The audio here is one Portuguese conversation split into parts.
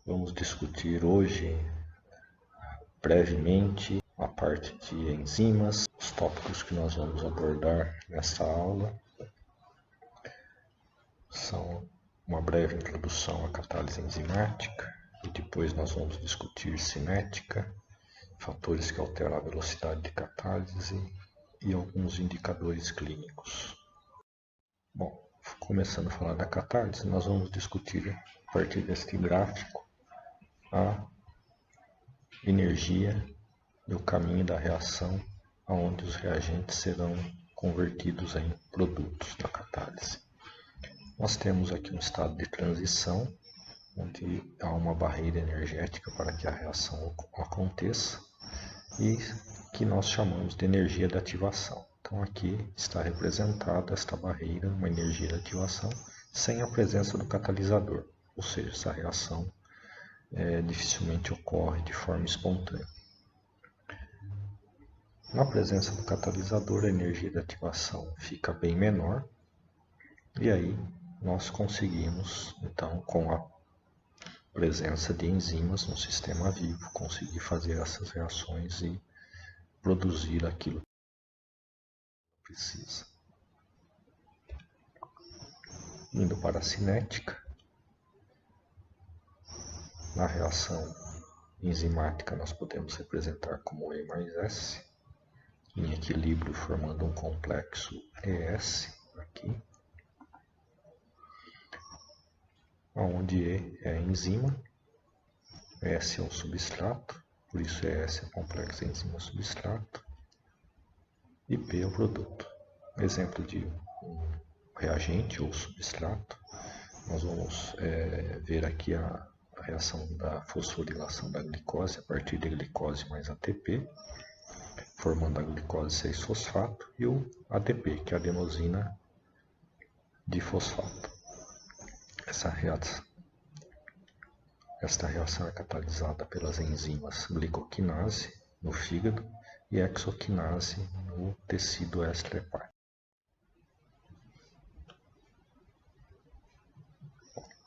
Vamos discutir hoje brevemente a parte de enzimas. Os tópicos que nós vamos abordar nesta aula são uma breve introdução à catálise enzimática e depois nós vamos discutir cinética, fatores que alteram a velocidade de catálise e alguns indicadores clínicos. Bom, começando a falar da catálise, nós vamos discutir a partir deste gráfico a energia e o caminho da reação aonde os reagentes serão convertidos em produtos da catálise. Nós temos aqui um estado de transição, onde há uma barreira energética para que a reação aconteça e que nós chamamos de energia de ativação. Então aqui está representada esta barreira, uma energia de ativação, sem a presença do catalisador, ou seja, essa reação dificilmente ocorre de forma espontânea. Na presença do catalisador, a energia de ativação fica bem menor e aí nós conseguimos, então, com a presença de enzimas no sistema vivo, conseguir fazer essas reações e produzir aquilo que precisa. Indo para a cinética, na reação enzimática nós podemos representar como E mais S, em equilíbrio formando um complexo ES aqui, onde E é a enzima, S é o substrato, por isso ES é complexo enzima-substrato, e P é o produto. Exemplo de um reagente ou substrato, nós vamos ver aqui a reação da fosforilação da glicose a partir de glicose mais ATP, formando a glicose 6-fosfato, e o ADP, que é a adenosina difosfato. Esta reação é catalisada pelas enzimas glicoquinase no fígado e exoquinase no tecido extra-hepático.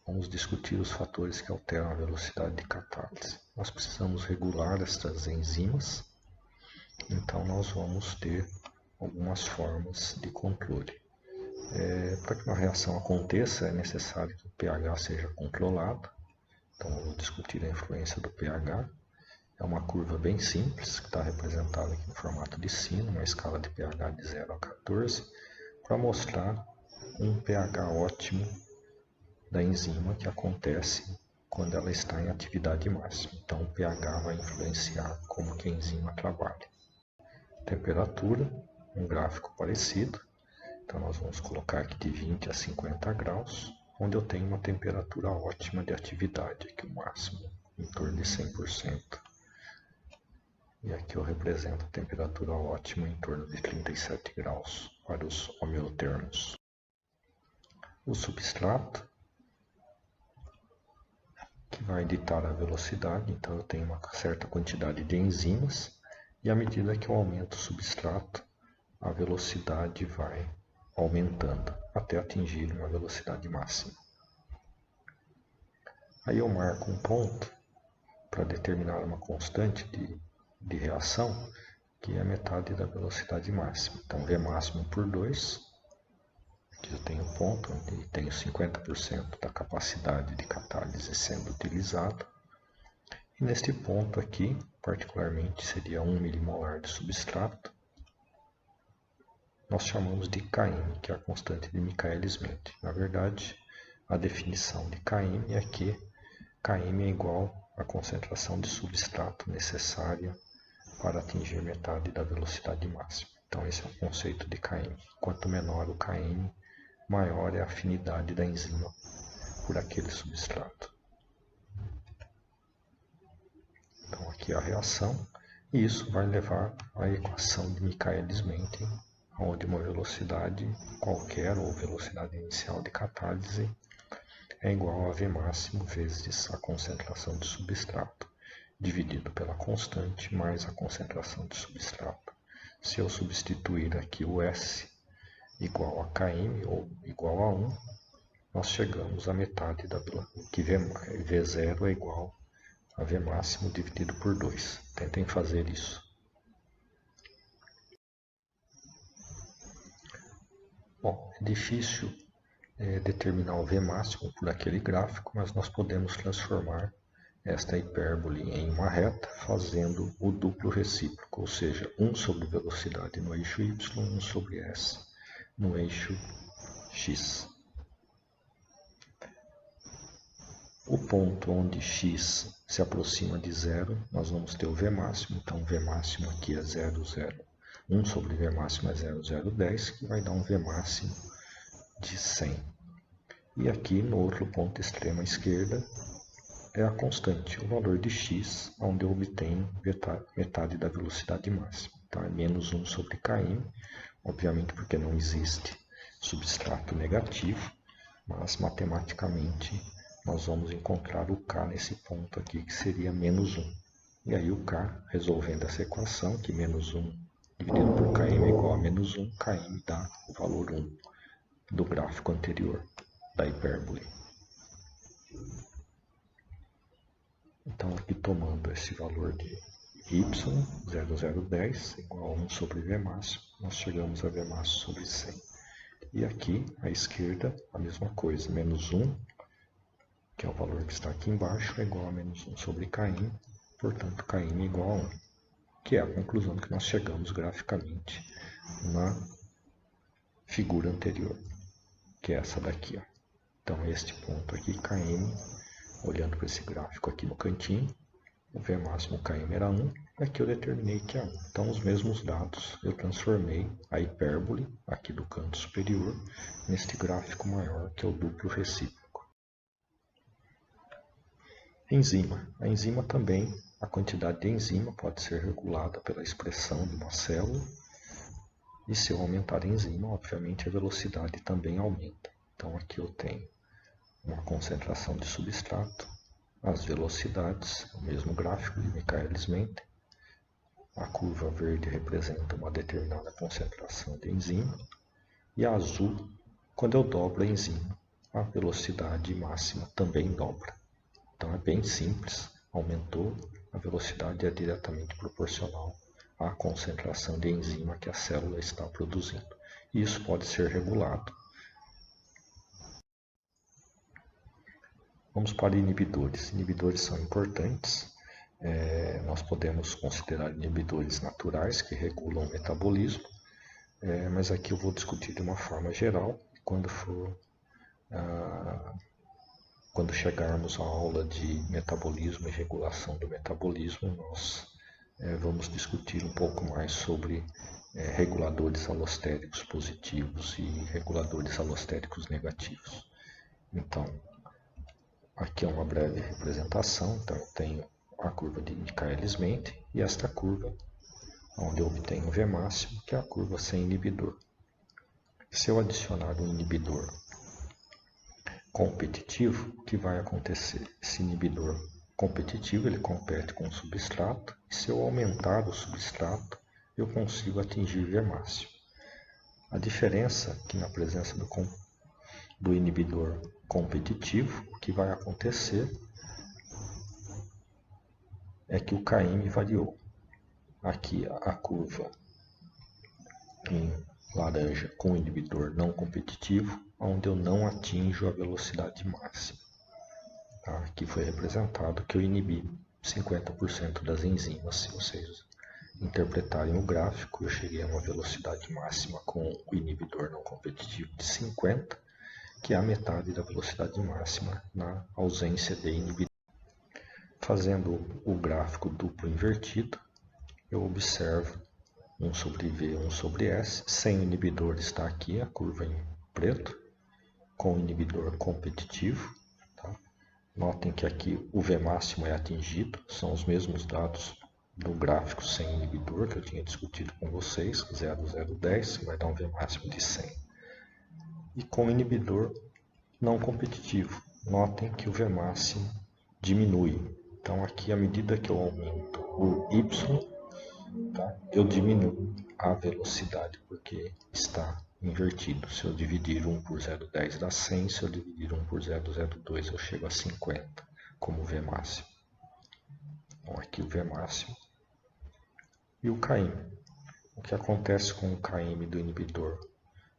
Vamos discutir os fatores que alteram a velocidade de catálise. Nós precisamos regular estas enzimas, então nós vamos ter algumas formas de controle. Para que uma reação aconteça, é necessário que o pH seja controlado. Então, eu vou discutir a influência do pH. É uma curva bem simples, que está representada aqui no formato de sino, uma escala de pH de 0 a 14, para mostrar um pH ótimo da enzima que acontece quando ela está em atividade máxima. Então, o pH vai influenciar como que a enzima trabalha. Temperatura, um gráfico parecido. Então, nós vamos colocar aqui de 20 a 50 graus, onde eu tenho uma temperatura ótima de atividade, aqui o máximo, em torno de 100%. E aqui eu represento a temperatura ótima em torno de 37 graus para os homeotermos. O substrato, que vai ditar a velocidade, então eu tenho uma certa quantidade de enzimas, e à medida que eu aumento o substrato, a velocidade vai aumentando até atingir uma velocidade máxima. Aí eu marco um ponto para determinar uma constante de reação, que é a metade da velocidade máxima. Então, V máximo por 2, aqui eu tenho um ponto onde tenho 50% da capacidade de catálise sendo utilizada. E neste ponto aqui, particularmente, seria 1 milimolar de substrato. Nós chamamos de Km, que é a constante de Michaelis-Menten. Na verdade, a definição de Km é que Km é igual à concentração de substrato necessária para atingir metade da velocidade máxima. Então esse é o conceito de Km. Quanto menor o Km, maior é a afinidade da enzima por aquele substrato. Então aqui é a reação, e isso vai levar à equação de Michaelis-Menten, onde uma velocidade qualquer, ou velocidade inicial de catálise, é igual a V máximo vezes a concentração de substrato, dividido pela constante mais a concentração de substrato. Se eu substituir aqui o S igual a Km ou igual a 1, nós chegamos à metade da velocidade, que V0 é igual a V máximo dividido por 2. Tentem fazer isso. Bom, é difícil determinar o V máximo por aquele gráfico, mas nós podemos transformar esta hipérbole em uma reta fazendo o duplo recíproco, ou seja, 1 sobre velocidade no eixo y, 1 sobre s no eixo x. O ponto onde x se aproxima de zero, nós vamos ter o V máximo, então o V máximo aqui é 0, 0. 1 sobre V máximo é 0, 0, 10, que vai dar um V máximo de 100. E aqui no outro ponto extremo à esquerda é a constante, o valor de x, onde eu obtenho metade da velocidade máxima. Então é menos 1 sobre km, obviamente porque não existe substrato negativo, mas matematicamente nós vamos encontrar o k nesse ponto aqui, que seria menos 1. E aí o k, resolvendo essa equação, que menos 1 dividido por km é igual a menos 1, km dá o valor 1 do gráfico anterior da hipérbole. Então, aqui tomando esse valor de y, 0,010, igual a 1 sobre V máximo, nós chegamos a V máximo sobre 100. E aqui, à esquerda, a mesma coisa, menos 1, que é o valor que está aqui embaixo, é igual a menos 1 sobre km, portanto, km é igual a 1, que é a conclusão que nós chegamos graficamente na figura anterior, que é essa daqui. Ó. Então, este ponto aqui, km, olhando para esse gráfico aqui no cantinho, o V máximo km era 1, aqui eu determinei que é 1. Então, os mesmos dados, eu transformei a hipérbole, aqui do canto superior, neste gráfico maior, que é o duplo recíproco. Enzima. A enzima também, a quantidade de enzima pode ser regulada pela expressão de uma célula, e se eu aumentar a enzima, obviamente a velocidade também aumenta. Então, aqui eu tenho uma concentração de substrato, as velocidades, o mesmo gráfico de Michaelis-Menten. A curva verde representa uma determinada concentração de enzima, e a azul, quando eu dobro a enzima, a velocidade máxima também dobra. Então é bem simples, aumentou, a velocidade é diretamente proporcional à concentração de enzima que a célula está produzindo. E isso pode ser regulado. Vamos para inibidores. Inibidores são importantes. Nós podemos considerar inibidores naturais que regulam o metabolismo, mas aqui eu vou discutir de uma forma geral. Quando chegarmos à aula de metabolismo e regulação do metabolismo, nós vamos discutir um pouco mais sobre reguladores alostéricos positivos e reguladores alostéricos negativos. Então, aqui é uma breve representação, então eu tenho a curva de Michaelis-Menten e esta curva, onde eu obtenho o V máximo, que é a curva sem inibidor. Se eu adicionar um inibidor competitivo, o que vai acontecer? Esse inibidor competitivo, ele compete com o substrato, e se eu aumentar o substrato, eu consigo atingir V máximo. A diferença é que na presença do inibidor competitivo, o que vai acontecer é que o km variou. Aqui a curva em laranja com o inibidor não competitivo, onde eu não atinjo a velocidade máxima. Tá? Aqui foi representado que eu inibi 50% das enzimas. Se vocês interpretarem o gráfico, eu cheguei a uma velocidade máxima com o inibidor não competitivo de 50, que é a metade da velocidade máxima na ausência de inibidor. Fazendo o gráfico duplo invertido, eu observo 1 sobre V, 1 sobre S. Sem o inibidor está aqui a curva em preto, com o inibidor competitivo. Tá? Notem que aqui o V máximo é atingido, são os mesmos dados do gráfico sem inibidor que eu tinha discutido com vocês, 0,010, que vai dar um V máximo de 100. E com o inibidor não competitivo, notem que o V máximo diminui. Então aqui, à medida que eu aumento o Y, tá, eu diminuo a velocidade, porque está invertido. Se eu dividir 1 por 0,10 dá 100, se eu dividir 1 por 0,02 eu chego a 50 como V máximo. Então aqui o V máximo. E o Km. O que acontece com o Km do inibidor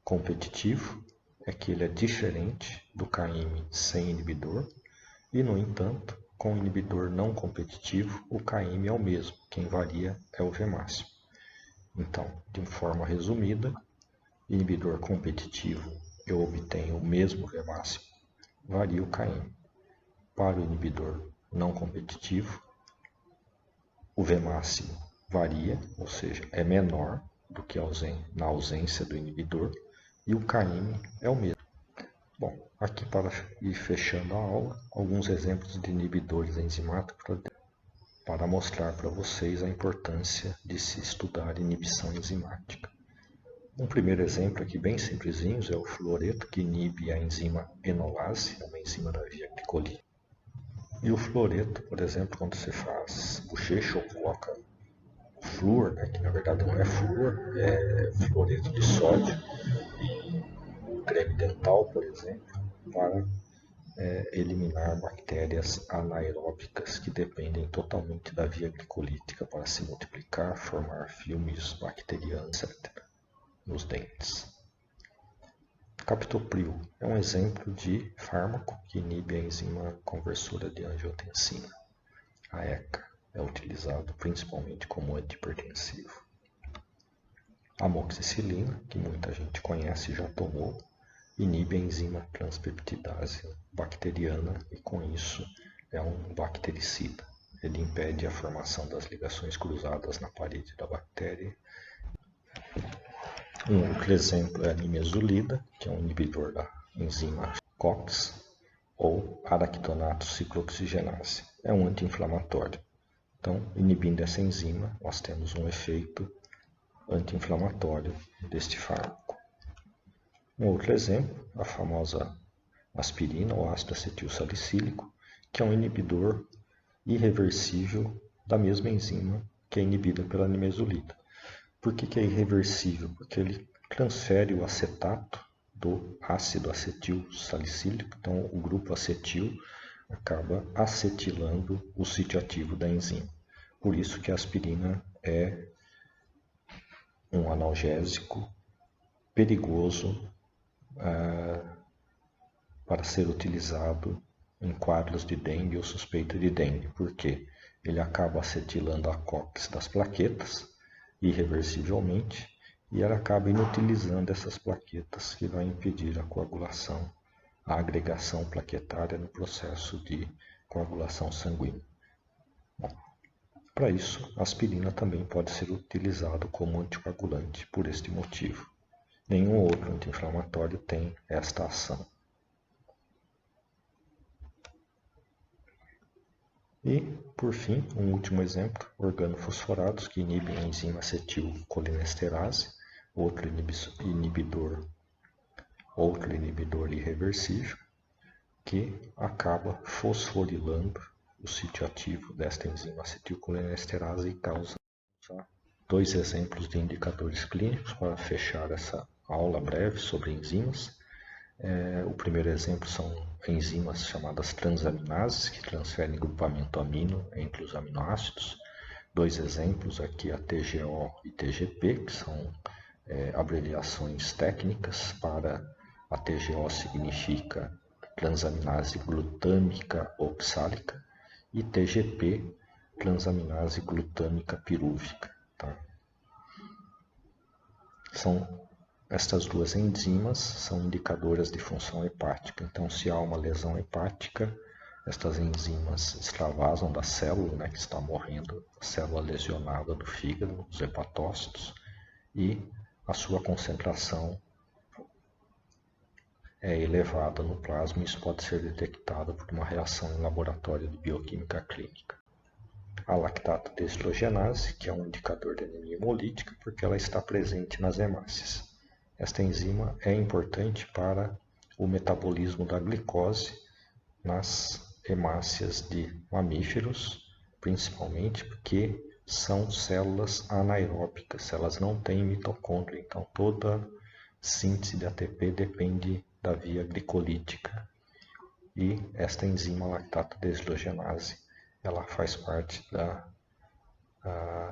competitivo é que ele é diferente do Km sem inibidor e, no entanto, com o inibidor não competitivo, o Km é o mesmo, quem varia é o V máximo. Então, de forma resumida, inibidor competitivo eu obtenho o mesmo V máximo, varia o Km. Para o inibidor não competitivo, o V máximo varia, ou seja, é menor do que na ausência do inibidor, e o Km é o mesmo. Bom, aqui para ir fechando a aula, alguns exemplos de inibidores enzimáticos para mostrar para vocês a importância de se estudar inibição enzimática. Um primeiro exemplo aqui bem simplesinho é o fluoreto, que inibe a enzima enolase, uma enzima da via glicolítica. E o fluoreto, por exemplo, quando você faz bochecha ou coloca flúor, né, que na verdade não é flúor, é fluoreto de sódio, e creme dental, por exemplo, para eliminar bactérias anaeróbicas que dependem totalmente da via glicolítica para se multiplicar, formar filmes bacterianos, etc., nos dentes. Captopril é um exemplo de fármaco que inibe a enzima conversora de angiotensina. A ECA é utilizado principalmente como antihipertensivo. Amoxicilina, que muita gente conhece e já tomou, inibe a enzima transpeptidase bacteriana e, com isso, é um bactericida. Ele impede a formação das ligações cruzadas na parede da bactéria. Um outro exemplo é a nimesulida, que é um inibidor da enzima COX, ou aractonato ciclooxigenase. É um anti-inflamatório. Então, inibindo essa enzima, nós temos um efeito anti-inflamatório deste fármaco. Um outro exemplo, a famosa aspirina ou ácido acetil salicílico, que é um inibidor irreversível da mesma enzima que é inibida pela nimesulida. Por que é irreversível? Porque ele transfere o acetato do ácido acetil salicílico, então o grupo acetil acaba acetilando o sítio ativo da enzima. Por isso que a aspirina é um analgésico perigoso para ser utilizado em quadros de dengue ou suspeita de dengue. Por quê? Ele acaba acetilando a COX das plaquetas irreversivelmente e ela acaba inutilizando essas plaquetas, que vai impedir a coagulação, a agregação plaquetária no processo de coagulação sanguínea. Bom, para isso, a aspirina também pode ser utilizado como anticoagulante por este motivo. Nenhum outro anti-inflamatório tem esta ação. E, por fim, um último exemplo, organofosforados que inibem a enzima acetilcolinesterase, outro inibidor irreversível, que acaba fosforilando o sítio ativo desta enzima acetilcolinesterase e causa. Dois exemplos de indicadores clínicos para fechar essa aula breve sobre enzimas. O primeiro exemplo são enzimas chamadas transaminases, que transferem grupamento amino entre os aminoácidos. Dois exemplos aqui, a TGO e TGP, que são abreviações técnicas. Para a TGO significa transaminase glutâmica oxálica e TGP, transaminase glutâmica pirúvica. Tá? Estas duas enzimas são indicadoras de função hepática. Então, se há uma lesão hepática, estas enzimas extravasam da célula, né, que está morrendo, a célula lesionada do fígado, os hepatócitos, e a sua concentração é elevada no plasma. Isso pode ser detectado por uma reação em laboratório de bioquímica clínica. A lactato deshidrogenase, que é um indicador de anemia hemolítica, porque ela está presente nas hemácias. Esta enzima é importante para o metabolismo da glicose nas hemácias de mamíferos, principalmente porque são células anaeróbicas, elas não têm mitocôndria, então toda síntese de ATP depende da via glicolítica. E esta enzima lactato deshidrogenase, ela faz parte da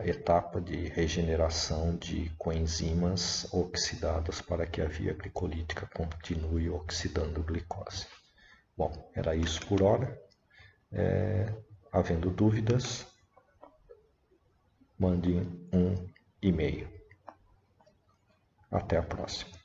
etapa de regeneração de coenzimas oxidadas para que a via glicolítica continue oxidando glicose. Bom, era isso por hora. Havendo dúvidas, mande um e-mail. Até a próxima.